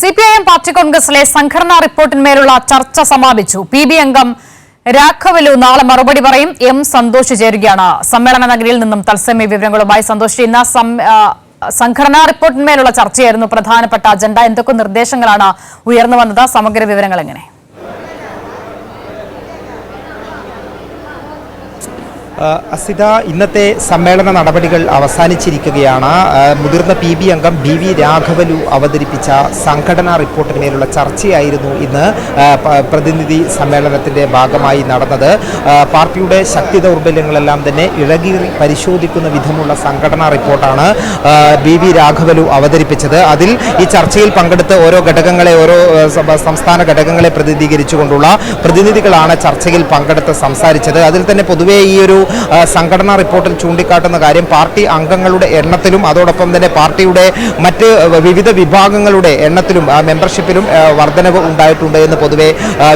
CPIM party കോൺഗ്രസിലെ സംഘടനാ റിപ്പോർട്ടിന്മേലുള്ള ചർച്ച സമാപിച്ചു. PB അംഗം രാഘവലു നാളെ മറുപടി പറയും. M സന്തോഷ് ചേരുകയാണ് സമ്മേളന നഗരിയിൽ നിന്നും. തത്സമയ വിവരങ്ങളുമായി സന്തോഷ്. ഇന്ന് സംഘടനാ റിപ്പോർട്ടിന്മേലുള്ള ചർച്ചയായിരുന്നു പ്രധാനപ്പെട്ട അജണ്ട. എന്തൊക്കെ നിർദ്ദേശങ്ങളാണ് ഉയർന്നു വന്നത്? സമഗ്ര വിവരങ്ങൾ എങ്ങനെ? അസിത, ഇന്നത്തെ സമ്മേളന നടപടികൾ അവസാനിച്ചിരിക്കുകയാണ്. മുതിർന്ന PB അംഗം BV രാഘവലു അവതരിപ്പിച്ച സംഘടനാ റിപ്പോർട്ടിന്മേലുള്ള ചർച്ചയായിരുന്നു ഇന്ന് പ്രതിനിധി സമ്മേളനത്തിന്റെ ഭാഗമായി നടന്നത്. പാർട്ടിയുടെ ശക്തി ദൗർബല്യങ്ങളെല്ലാം തന്നെ ഇളകീറി പരിശോധിക്കുന്ന വിധമുള്ള സംഘടനാ റിപ്പോർട്ടാണ് BV രാഘവലു അവതരിപ്പിച്ചത്. അതിൽ ഈ ചർച്ചയിൽ പങ്കെടുത്ത് ഓരോ സംസ്ഥാന ഘടകങ്ങളെ പ്രതിനിധീകരിച്ചുകൊണ്ടുള്ള പ്രതിനിധികളാണ് ചർച്ചയിൽ പങ്കെടുത്ത് സംസാരിച്ചത്. അതിൽ തന്നെ പൊതുവെ ഈ ഒരു സംഘടനാ റിപ്പോർട്ടിൽ ചൂണ്ടിക്കാട്ടുന്ന കാര്യം പാർട്ടി അംഗങ്ങളുടെ എണ്ണത്തിലും അതോടൊപ്പം തന്നെ പാർട്ടിയുടെ മറ്റ് വിവിധ വിഭാഗങ്ങളുടെ എണ്ണത്തിലും മെമ്പർഷിപ്പിലും വർധനവ് ഉണ്ടായിട്ടുണ്ട് എന്ന് പൊതുവെ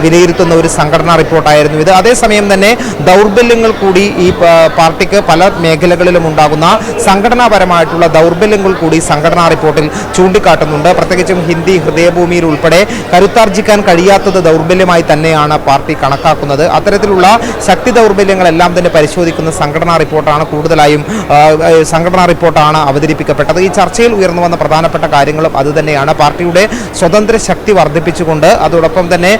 വിലയിരുത്തുന്ന ഒരു സംഘടനാ റിപ്പോർട്ടായിരുന്നു ഇത്. അതേസമയം തന്നെ ദൗർബല്യങ്ങൾ കൂടി ഈ പാർട്ടിക്ക് പല മേഖലകളിലും ഉണ്ടാകുന്ന സംഘടനാപരമായിട്ടുള്ള ദൗർബല്യങ്ങൾ കൂടി സംഘടനാ റിപ്പോർട്ടിൽ ചൂണ്ടിക്കാട്ടുന്നുണ്ട്. പ്രത്യേകിച്ചും ഹിന്ദി ഹൃദയഭൂമിയിൽ ഉൾപ്പെടെ കരുത്താർജിക്കാൻ കഴിയാത്തത് ദൗർബല്യമായി തന്നെയാണ് പാർട്ടി കണക്കാക്കുന്നത്. അത്തരത്തിലുള്ള ശക്തി ദൗർബല്യങ്ങളെല്ലാം തന്നെ പരിശോധിക്കുന്ന സംഘടനാ റിപ്പോർട്ടാണ് അവതരിപ്പിക്കപ്പെട്ടത്. ഈ ചർച്ചയിൽ ഉയർന്നു വന്ന പ്രധാനപ്പെട്ട കാര്യങ്ങളും അതുതന്നെയാണ്. പാർട്ടിയുടെ സ്വതന്ത്ര ശക്തി വർദ്ധിപ്പിച്ചുകൊണ്ട് അതോടൊപ്പം തന്നെ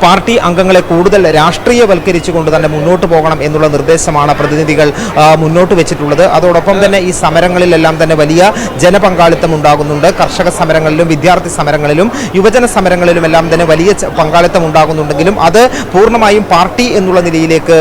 പാർട്ടി അംഗങ്ങളെ കൂടുതൽ രാഷ്ട്രീയവൽക്കരിച്ചുകൊണ്ട് തന്നെ മുന്നോട്ട് പോകണം എന്നുള്ള നിർദ്ദേശമാണ് പ്രതിനിധികൾ മുന്നോട്ട് വെച്ചിട്ടുള്ളത്. അതോടൊപ്പം തന്നെ ഈ സമരങ്ങളിലെല്ലാം തന്നെ വലിയ ജനപങ്കാളിത്തം ഉണ്ടാകുന്നുണ്ട്. കർഷക സമരങ്ങളിലും വിദ്യാർത്ഥി സമരങ്ങളിലും യുവജന സമരങ്ങളിലും എല്ലാം തന്നെ വലിയ പങ്കാളിത്തം ഉണ്ടാകുന്നുണ്ടെങ്കിലും അത് പൂർണ്ണമായും പാർട്ടി എന്നുള്ള നിലയിലേക്ക്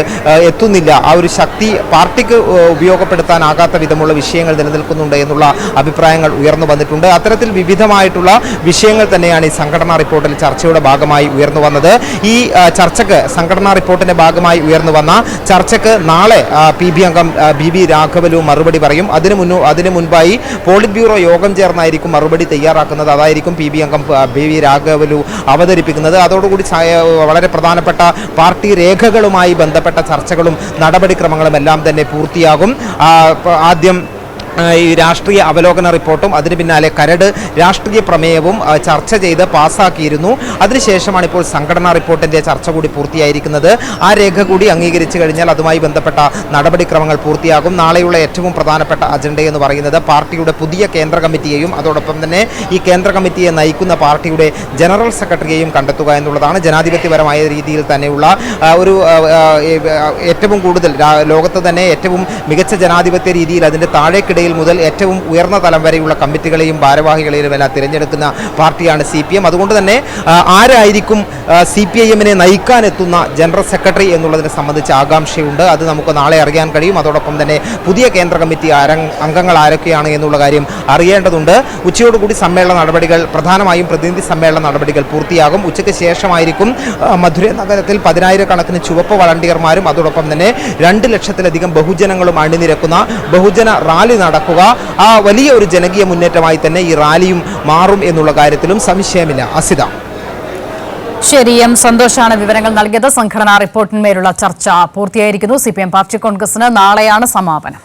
എത്തുന്നില്ല. ആ ഒരു ശക്തി പാർട്ടിക്ക് ഉപയോഗപ്പെടുത്താനാകാത്ത വിധമുള്ള വിഷയങ്ങൾ നിലനിൽക്കുന്നുണ്ട് എന്നുള്ള അഭിപ്രായങ്ങൾ ഉയർന്നു വന്നിട്ടുണ്ട്. അത്തരത്തിൽ വിവിധമായിട്ടുള്ള വിഷയങ്ങൾ തന്നെയാണ് ഈ സംഘടനാ റിപ്പോർട്ടിൽ ചർച്ചയുടെ ഭാഗമായി ഉയർന്നു വന്നത്. ഈ ചർച്ചയ്ക്ക് സംഘടനാ റിപ്പോർട്ടിന്റെ ഭാഗമായി ഉയർന്നു വന്ന ചർച്ചയ്ക്ക് നാളെ PB അംഗം BV രാഘവലു മറുപടി പറയും. അതിനു മുൻപായി പോളിറ്റ് ബ്യൂറോ യോഗം ചേർന്നായിരിക്കും മറുപടി തയ്യാറാക്കുന്നത്. അതായിരിക്കും PB അംഗം BV രാഘവലു അവതരിപ്പിക്കുന്നത്. അതോടുകൂടി വളരെ പ്രധാനപ്പെട്ട പാർട്ടി രേഖകളുമായി ബന്ധപ്പെട്ട ചർച്ചകളും നടപടിക്രമങ്ങളും എല്ലാം തന്നെ പൂർത്തിയാകും. ആദ്യം ഈ രാഷ്ട്രീയ അവലോകന റിപ്പോർട്ടും അതിന് പിന്നാലെ കരട് രാഷ്ട്രീയ പ്രമേയവും ചർച്ച ചെയ്ത് പാസ്സാക്കിയിരുന്നു. അതിനുശേഷമാണ് ഇപ്പോൾ സംഘടനാ റിപ്പോർട്ടിൻ്റെ ചർച്ച കൂടി പൂർത്തിയായിരിക്കുന്നത്. ആ രേഖ കൂടി അംഗീകരിച്ചു കഴിഞ്ഞാൽ അതുമായി ബന്ധപ്പെട്ട നടപടിക്രമങ്ങൾ പൂർത്തിയാകും. നാളെയുള്ള ഏറ്റവും പ്രധാനപ്പെട്ട അജണ്ട എന്ന് പറയുന്നത് പാർട്ടിയുടെ പുതിയ കേന്ദ്ര കമ്മിറ്റിയെയും അതോടൊപ്പം തന്നെ ഈ കേന്ദ്ര കമ്മിറ്റിയെ നയിക്കുന്ന പാർട്ടിയുടെ ജനറൽ സെക്രട്ടറിയെയും കണ്ടെത്തുക എന്നുള്ളതാണ്. ജനാധിപത്യപരമായ രീതിയിൽ തന്നെയുള്ള ഒരു ഏറ്റവും കൂടുതൽ ലോകത്ത് തന്നെ ഏറ്റവും മികച്ച ജനാധിപത്യ രീതിയിൽ അതിൻ്റെ താഴേക്കിടയിൽ മുതൽ ഏറ്റവും ഉയർന്ന തലം വരെയുള്ള കമ്മിറ്റികളെയും ഭാരവാഹികളെയും എല്ലാം തിരഞ്ഞെടുക്കുന്ന പാർട്ടിയാണ് CPM. അതുകൊണ്ട് തന്നെ ആരായിരിക്കും CPIM-നെ നയിക്കാനെത്തുന്ന ജനറൽ സെക്രട്ടറി എന്നുള്ളതിനെ സംബന്ധിച്ച് ആകാംക്ഷയുണ്ട്. അത് നമുക്ക് നാളെ അറിയാൻ കഴിയും. അതോടൊപ്പം തന്നെ പുതിയ കേന്ദ്ര കമ്മിറ്റി അംഗങ്ങൾ ആരൊക്കെയാണ് എന്നുള്ള കാര്യം അറിയേണ്ടതുണ്ട്. ഉച്ചയോടുകൂടി സമ്മേളന നടപടികൾ പ്രധാനമായും പ്രതിനിധി സമ്മേളന നടപടികൾ പൂർത്തിയാകും. ഉച്ചയ്ക്ക് ശേഷമായിരിക്കും മധുര നഗരത്തിൽ 10,000-കണക്കിന് ചുവപ്പ് വളണ്ടിയർമാരും അതോടൊപ്പം തന്നെ 2 ലക്ഷത്തിലധികം ബഹുജനങ്ങളും അണിനിരക്കുന്ന ബഹുജന റാലി നടക്കുക. ആ വലിയ ഒരു ജനകീയ മുന്നേറ്റമായി തന്നെ ഈ റാലിയും മാറും എന്നുള്ള കാര്യത്തിലും സംശയമില്ല. അസിത. ശരി, M സന്തോഷാണ് വിവരങ്ങൾ നൽകിയത്. സംഘടനാ റിപ്പോർട്ടിന്മേലുള്ള ചർച്ച പൂർത്തിയായിരിക്കുന്നു. CPM പാർട്ടി കോൺഗ്രസിന് നാളെയാണ് സമാപനം.